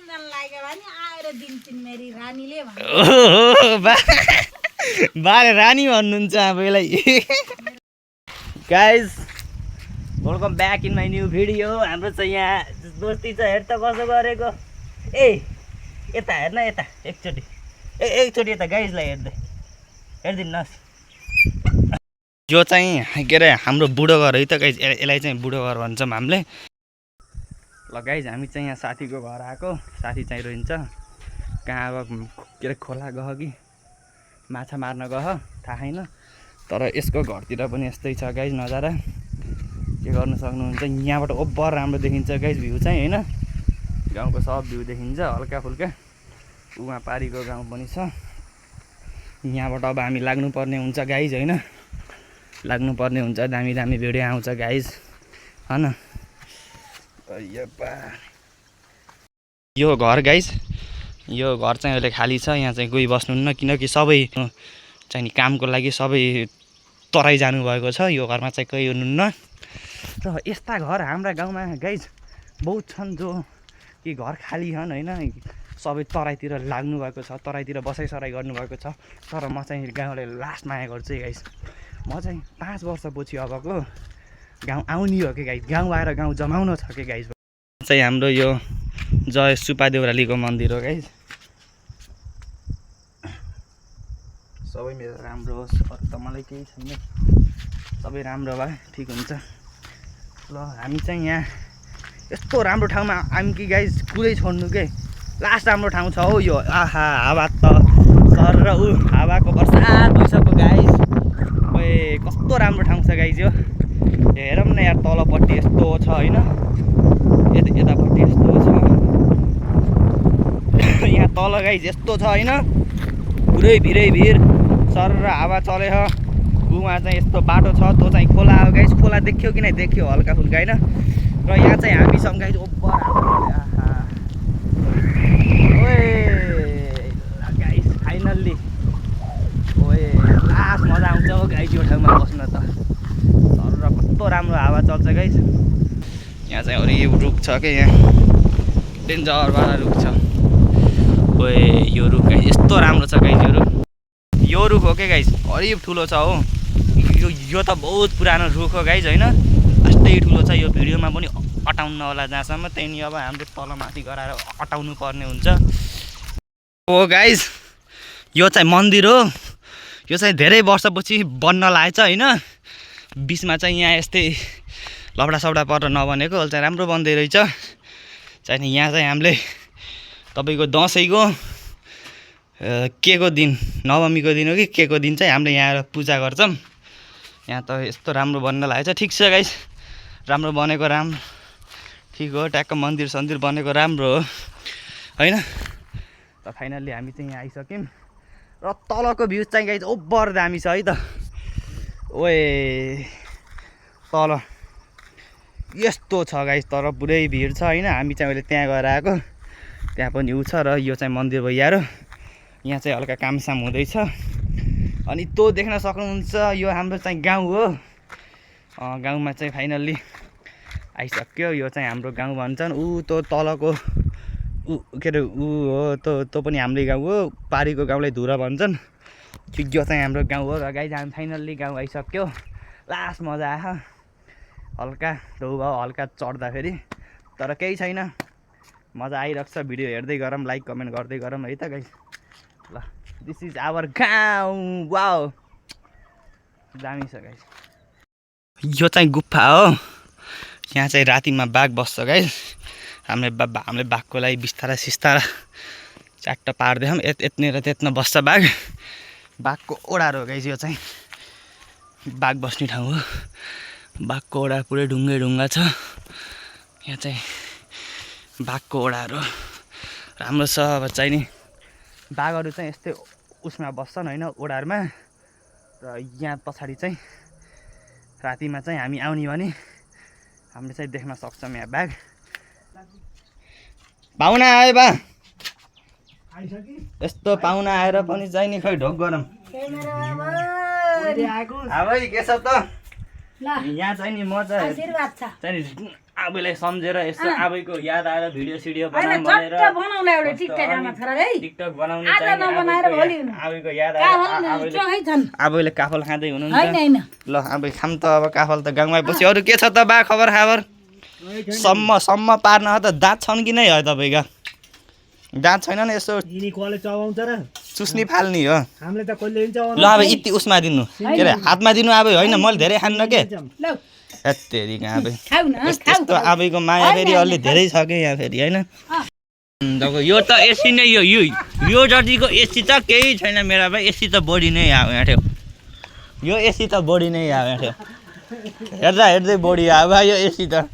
सम्झन लाग्यो भने आएर दिन्छन् मेरी रानीले बारे रानी भन्नुहुन्छ अब यसलाई guys welcome back in my new video हाम्रो चाहिँ यहाँ दोस्ती छ हेर त कसो गरेको ए यता हेर्न यता एकचोटि एकचोटि यता गाइजलाई हेरिदिनुहोस् यो चाहिँ के अरे हाम्रो बुढो घर है त गाइज यसलाई चाहिँ बुढो घर भन्छौँ हामीले ल गाइज हामी चाहिँ यहाँ साथीको घर आएको साथी चाहिँ रहन्छ कहाँ अब के अरे खोला गयो कि माछा मार्न गयो थाहा छैन तर यसको घरतिर पनि यस्तै छ गाइज नजारा के गर्नु सक्नुहुन्छ यहाँबाट ओभर राम्रो देखिन्छ गाइज भ्यू चाहिँ होइन गाउँको सब भ्यू देखिन्छ हल्का फुल्का उहाँ पारीको गाउँ पनि छ यहाँबाट अब हामी लाग्नुपर्ने हुन्छ गाइज होइन लाग्नुपर्ने हुन्छ दामी दामी भिडियो आउँछ गाइज होइन यो घर गाइज यो घर चाहिँ अहिले खाली छ यहाँ चाहिँ कोही बस्नुहुन्न किनकि सबै चाहिँ नि कामको लागि सबै तराई जानुभएको छ यो घरमा चाहिँ कोही हुनुहुन्न र यस्ता घर हाम्रा गाउँमा गाइज बहुत छन् जो कि घर खाली छन् होइन सबै तराईतिर लाग्नुभएको छ तराईतिर बसाइसराई गर्नुभएको छ तर म चाहिँ गाउँलाई लास्ट माया गर्छु गाइज म चाहिँ 5 वर्षपछि अबको गाउँ आउने हो कि गाइज गाउँ आएर गाउँ जमाउन छ कि गाइज चाहिँ हाम्रो यो जय सुपा देउरालीको मन्दिर हो गाइज सबै मेरो राम्रो होस् अरू त मलाई केही छैन सबै राम्रो भए ठिक हुन्छ ल हामी चाहिँ यहाँ यस्तो राम्रो ठाउँमा आयौँ कि गाइज कुरै छोड्नु के लास्ट राम्रो ठाउँ छ हो यो आहा हावा त सर र ऊ हावाको बर्सात भइसक्यो गाइज ओए कस्तो राम्रो ठाउँ छ गाइज यो हेरौँ न यार तलपट्टि यस्तो छ होइन यतापट्टि यस्तो छ यहाँ तल गाइज यस्तो छ होइन पुरै भिरै भिर सर र हावा चले छ उहाँ चाहिँ यस्तो बाटो छ त्यो चाहिँ खोला हो गाइज खोला देख्यो कि नै देख्यो हल्का फुल्का होइन र यहाँ चाहिँ हामी छौँ गाइज ओभर गाइज फाइनल्ली ओए लास्ट मजा आउँछ हो गाइज यो ठाउँमा बस्न त सर र कस्तो राम्रो हावा चल्छ गाइज यहाँ चाहिँ अरू रुख छ क्या यहाँ डेन्जरवाला रुख छ ओए यो रुख गाइज यस्तो राम्रो छ गाइज यो रुख हो क्या गाइज हरिब ठुलो छ हो यो त बहुत पुरानो रुख हो गाइज होइन यस्तै ठुलो छ यो भिडियोमा पनि अटाउन्न होला जहाँसम्म त्यहाँदेखि अब हाम्रो तलमाथि गराएर अटाउनु पर्ने हुन्छ हो गाइज यो चाहिँ मन्दिर हो यो चाहिँ धेरै वर्षपछि बन्न लागेछ होइन बिचमा चाहिँ यहाँ यस्तै लफडा सफडा परेर नबनेको अहिले चाहिँ राम्रो बन्दै रहेछ चाहिँ यहाँ चाहिँ हामीले तपाईँको दसैँको के को दिन नवमीको दिन हो कि के को दिन चाहिँ हामीले यहाँ पूजा गर्छौँ यहाँ त यस्तो राम्रो बन्न लागेको छ ठिक छ गाइस राम्रो बनेको राम्रो ठिक हो ट्याक्क मन्दिर सन्दिर बनेको राम्रो हो होइन त फाइनल्ली हामी चाहिँ यहाँ आइसक्यौँ र तलको भ्यू चाहिँ गाइस ओभर दामी छ है त ओए तल यस्तो छ गाइस तर पुरै भिड छ होइन हामी चाहिँ अहिले त्यहाँ गएर आएको त्यहाँ पनि उ छ र यो चाहिँ मन्दिर भइहाल्यो यहाँ चाहिँ हल्का कामसाम हुँदैछ अनि त्यो देख्न सक्नुहुन्छ यो हाम्रो चाहिँ गाउँ हो गाउँमा चाहिँ फाइनल्ली आइसक्यो यो चाहिँ हाम्रो गाउँ भन्छन् ऊ त्यो तलको ऊ के अरे ऊ हो त्यो पनि हाम्रै गाउँ हो पारीको गाउँलाई धुरा भन्छन् यो चाहिँ हाम्रो गाउँ हो र गाइज हामी फाइनल्ली गाउँ आइसक्यो लास्ट मजा आयो हल्का ढौ भयो हल्का चढ्दाखेरि तर केही छैन मजा आइरहेको छ भिडियो हेर्दै गरौँ लाइक कमेन्ट गर्दै गरौँ है त गाइज ल दिस इज आवर गाउँ वाउ दामी छ गाइज यो चाहिँ गुफा हो यहाँ चाहिँ रातिमा बाघ बस्छ गाइज हामीले बाघको लागि बिस्तारा सिस्तारा च्याट्ट पार्दैछौँ यत्ने र त्यत्न बस्छ बाघको ओडार हो गाइज यो चाहिँ बाघ बस्ने ठाउँ हो बाघको ओडा पुरै ढुङ्गा छ यहाँ चाहिँ बाघको ओडाहरू राम्रो छ अब चाहिँ नि बाघहरू चाहिँ यस्तै उसमा बस्छन् होइन ओडारमा र यहाँ पछाडि चाहिँ रातिमा चाहिँ हामी आउने भने हामीले चाहिँ देख्न सक्छौँ यहाँ बाघ पाहुना आयो बा यस्तो पाहुना आएर पनि चाहिँ नि खै ढोक गरौँ के छ त यहाँ चाहिँ नि म चाहिँ आबैलाई सम्झेर यसो आबैको याद आएर भिडियो सिडियो हैन बनाउँ भनेर चट्ट बनाउला एउटा टिकटक आमा छोरा है टिकटक बनाउनु आज चाहिँ नबनाएर भोलि आबैको याद काफल आएर चोखै छन् आबैले काफल खाँदै हैन हुनुहुन्छ हैन ल आबै खाम त अब काफल त गाउँमा पछि अरू के छ त बा खबर खाबर सम्म पार्न हो त दाँत छन् कि नै हो तपाईँको दाँत छैन नि यसो कले चबाउँछ र चुस्नी फाल्ने हो हामीले त कहिले पनि चबाउँछ ल अब यति उसमा दिनु के अरे हातमा दिनु अब होइन मैले धेरै खान्न के लौ हेत्तेरिका आबै खाऊ न खाऊ यस्तो आबैको माया फेरि अलि धेरै छ कि यहाँ फेरि होइन तपाईँको यो त एसी नै यो जतिको एसी त केही छैन मेरा भाइ एसी त बढी नै आयो यहाँ थियो यो एसी त बढी नै आयो यहाँ थियो हेर्दा हेर्दै बढी आयो भाइ यो एसी त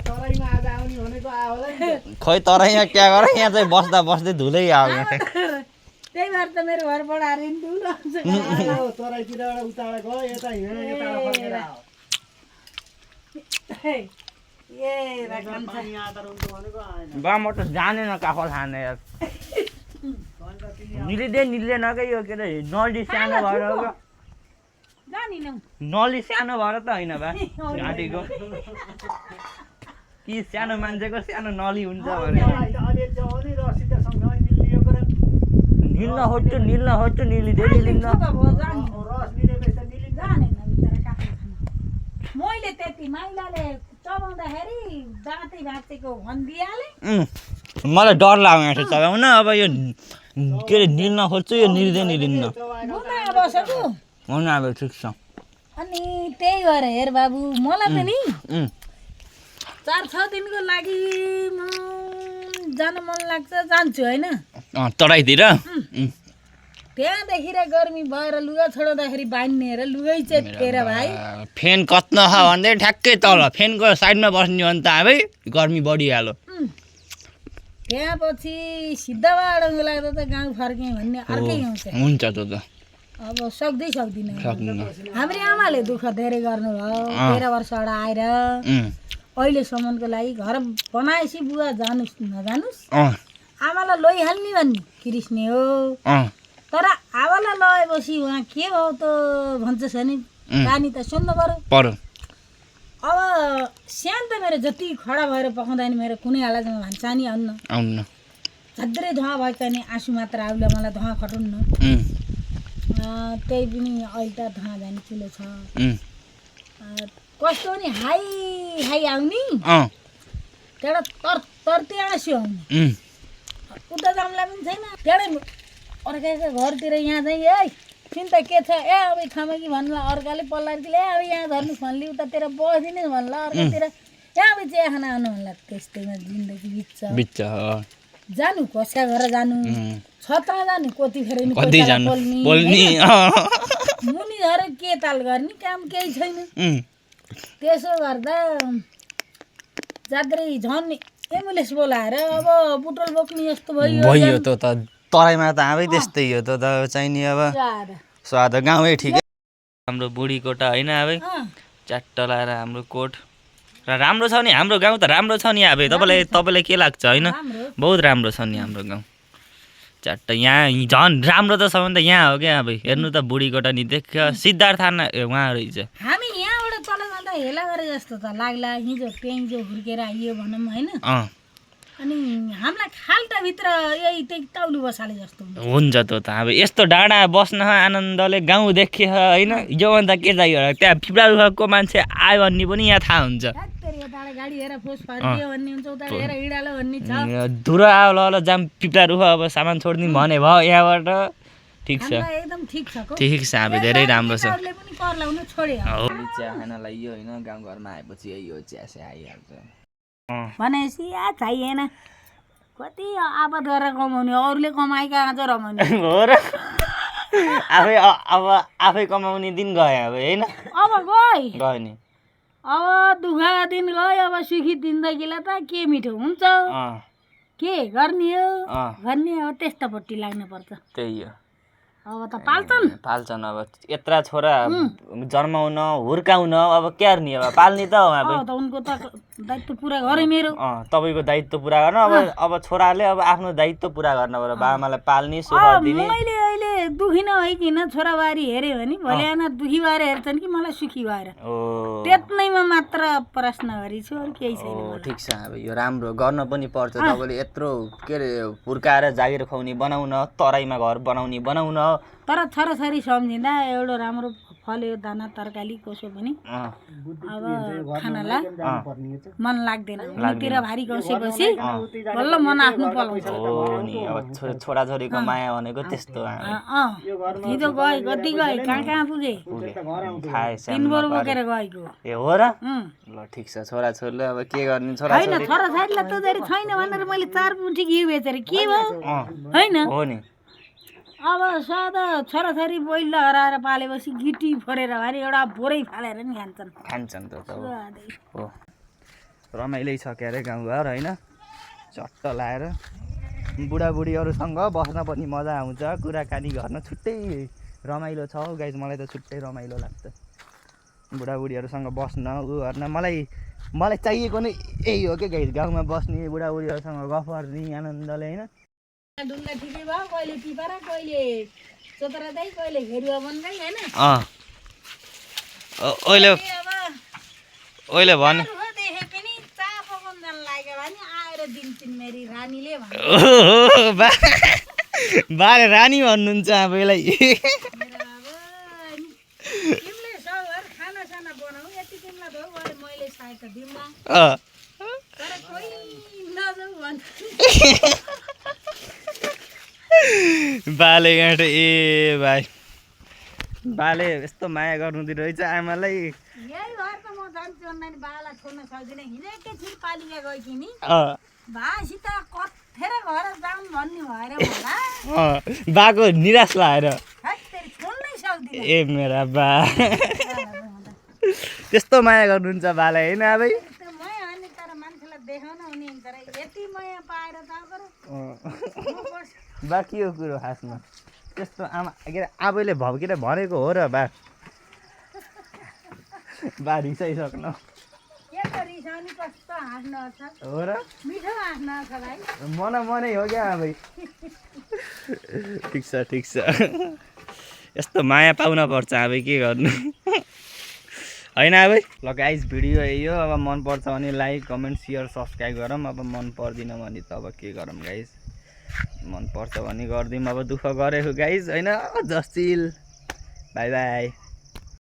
तराईमा आज आउने भनेको आयो होला खै तर यहाँ क्या गर यहाँ चाहिँ बस्दा बस्दै धुलै आयो यहाँ त्यही भएर त मेरो घरबाट आरिन दुलो तराईतिरबाट उताबाट गयो यता हिँड यता फर्केर आयो ए राखन छ यहाँ त रुन्छु भनेको आएन बा म त जानेन काफल खाने यार निल्दैन क्या यो के अरे नली सानो भएर हो जानिनौ नली सानो भएर त होइन बा घाँटीको कि सानो मान्छेको सानो नली हुन्छ भने अलि जवानी र सिधसँग निलिएको र निल्न खोज्छु निलिँदै निलिन्न रस निलेपछि त निलिन्छ जानेन बिचरा काफल खान मैले त्यति माइलाले चबाउँदाखेरि दाँतै भाँचेको भनिदिइहाले मलाई डर लाग्यो यहाँ चलाउन अब यो के अरे निल्न खोज्छु यो निल्दै निलिन्न बुना बसेको हुन अब ठिक छ अनि त्यही भएर हेर बाबु मलाई त नि 4-6 दिनको लागि म जान मन लाग्छ जान्छु होइन तराईतिर त्यहाँदेखि र गर्मी भएर लुगा छोडाउँदाखेरि बान्ने र लुगै चेपेर भाइ फेन कत्न छ भन्दै ठ्याक्कै तल फेनको साइडमा बस्ने हो भने त अब गर्मी बढिहाल्यो त्यहाँ पछि सिद्धबाट लाग्दा त गाउँ फर्केँ भन्ने अर्कै आउँछ हुन्छ त अब सक्दिनँ हाम्रो आमाले दुःख धेरै गर्नुभयो 13 वर्षबाट आएर अहिलेसम्मको लागि घर बनाएपछि बुवा जानुस् नजानुस् आमालाई लैहाल्ने भन्ने किरिस्ने हो तर आवालाई लगाएपछि उहाँ के भयो त भन्छ नि पानी त सुन्नु पर्यो अब स्यान त मेरो जति खडा भएर पकाउँदा नि मेरो कुनै हालतमा भान्सा नि आउन्न झद्रै धुवा भएका नि आँसु मात्र आउला मलाई धुवा खटाउन्न त्यही पनि अहिले त धुवा जाने चुलो छ कस्तो नि हाई आउने त्यहाँबाट तर्ती आँसु आउने उता जाउँला पनि छैन त्यहाँबाट अर्काको घरतिर यहाँ चाहिँ ए चिन्ता के छ ए अब ठाउँमा कि भन्नुला अर्काले पल्लातिर ए अब यहाँ धर्नु भन्ने उतातिर बसिदिने भन्ला अर्कातिर ए अब चिया खाना आउनु भन्ला त्यस्तैमा जिन्दगी बित्छ जानु कसै घर जानु छत्र जानु कतिखेर बोल्ने मुनि घर के ताल गर्ने काम केही छैन त्यसो गर्दा जात्रै झन् एम्बुलेन्स बोलाएर अब बुटोल बोक्ने जस्तो भयो त तराईमा त आबै त्यस्तै हो त चाहिँ नि अब स्वाद गाउँै ठिकै हाम्रो बुढी कोटा होइन अब च्याट्ट लाएर हाम्रो कोट र राम्रो छ नि हाम्रो गाउँ त राम्रो छ नि अब तपाईँलाई के लाग्छ होइन बहुत राम्रो छ नि हाम्रो गाउँ च्याट्ट यहाँ झन् राम्रो त छ भने त यहाँ हो क्या अब हेर्नु त बुढी कोटा नि देख्यो सिद्धार्थ उहाँ रहेछ हामी यहाँबाट तल जाँदा हेला गरे जस्तो त लाग्ला हिजो पेन्जो हुर्केर आइयो भनौँ होइन अनि हामीलाई खाल्टाभित्र यही त्यही तौलु बसाले जस्तो हुन्छ त अब यस्तो डाँडा बस्न आनन्दले गाउँ देखे होइन योभन्दा के चाहियो होला त्यहाँ फिप्राको मान्छे आयो भन्ने पनि यहाँ थाहा हुन्छ धुरो आयो ल जाम पिप्रा रुख अब सामान छोड्ने भने भयो यहाँबाट ठिक छ ठिक छ अब धेरै राम्रो छ चिया खानलाई यो होइन गाउँघरमा आएपछि यही हो चिया चाहिँ आइहाल्छ भनेपछि चाहिएन कति आबाद गरेर कमाउने अरूले कमाएका आज रमाउने हो र आफै कमाउने दिन गयो अब होइन अब गयो नि अब दुःख दिन गयो अब सुखी जिन्दगीलाई त के मिठो हुन्छ के गर्ने हो गर्ने हो त्यस्तोपट्टि लाग्नुपर्छ त्यही हो अब त पाल्छन् अब यत्रा छोरा जन्माउन हुर्काउन अब क्यार्ने अब पाल्ने त हो उनको त दायित्व पुरा गरे मेरो तपाईँको दायित्व पुरा गर्न अब छोराले अब आफ्नो दायित्व पुरा गर्न पर्यो बाबाआमालाई पाल्ने सुख दिने मैले अहिले दुखी नभइकन छोराबारी हेऱ्यो भने भोलि आना दुखी भएर हेर्छन् कि मलाई सुखी भएर त्यत्नैमा मात्र प्रश्न गरेछु अरू केही छैन ठिक छ अब यो राम्रो गर्न पनि पर्छ तपाईँले यत्रो के अरे हुर्काएर जागिर खुवाउने बनाउन तराईमा घर बनाउन तर छोराछोरी सम्झिँदा एउटा राम्रो फल्यो दाना तरकारी कसो पनि अब खानालाई मन लाग्दैन उनीतिर भारी गसेपछि बल्ल मन आफ्नो पलाउँछ अब छोराछोरीको माया भनेको त्यस्तो हिजो गए कति गए कहाँ पुगे 3 बोर बोकेर गएको ए हो र ल ठिक छ छोराछोरीले अब के गर्ने होइन छोराछोरीलाई त जरी छैन भनेर मैले 4 मुठी घिउ बेचेर के भयो होइन हो नि अब सदा छोराछोरी बैल हराएर पालेपछि गिटी फोरेर भने एउटा बोरै फालेर नि खान्छन् त हो रमाइलै छ के अरे गाउँघर होइन चट्ट लाएर बुढाबुढीहरूसँग बस्न पनि मजा आउँछ कुराकानी गर्न छुट्टै रमाइलो छ हौ गाइस मलाई त छुट्टै रमाइलो लाग्छ बुढाबुढीहरूसँग बस्न उ गर्न मलाई चाहिएको नै यही हो क्या गाइस गाउँमा बस्ने बुढाबुढीहरूसँग गफ गर्ने आनन्दले होइन ढुङ्गा ठिकै भयो कहिले टिपारा कहिले चोतरा दाइ कहिले घेरुवा बनगाई हैन ओइले भने देखे पनि चा पकाउन जान लाग्यो भने आएर दिन्छन् मेरी रानीले बारे रानी भन्नुहुन्छ अब यसलाई तिमीले सबर खाना साना बनाऊ यति तिमीलाई धो गरे मैले सहायता दिउँला तर कोही नजाऊ भन्छ बाले गाँठ ए भाइ बाले यस्तो माया गर्नुहुँदो रहेछ आमालाई यही भएर त म जान्छु अनलाइन बाला छोड्न सक्दिनँ हिजो एकैछिन पालिका गएकी नि भासित कथेर घर जाउँ भन्ने भएर होला बाको निराश लाएर छोड्नै सक्दिनँ ए मेरा बा त्यस्तो माया गर्नुहुन्छ बालाई होइन अब माया भने तर मान्छेलाई देखाउन हुने हुन्छ र यति माया पाएर त बा के हो कुरो खासमा त्यस्तो आमा के अरे आबैले भड्केर भनेको हो र बा रिसाइसक्नु हो र मनै हो क्या आबै ठिक छ यस्तो माया पाउन पर्छ अब के गर्नु होइन अब ल गाइस भिडियो यही हो अब मन पर्छ भने लाइक कमेन्ट सेयर सब्सक्राइब गरौँ अब मन पर्दैन भने त अब के गरौँ गाइस मन पर्छ भने गरिदिउँ अब दुःख गरेको गाइस होइन जस्टिल बाई बाई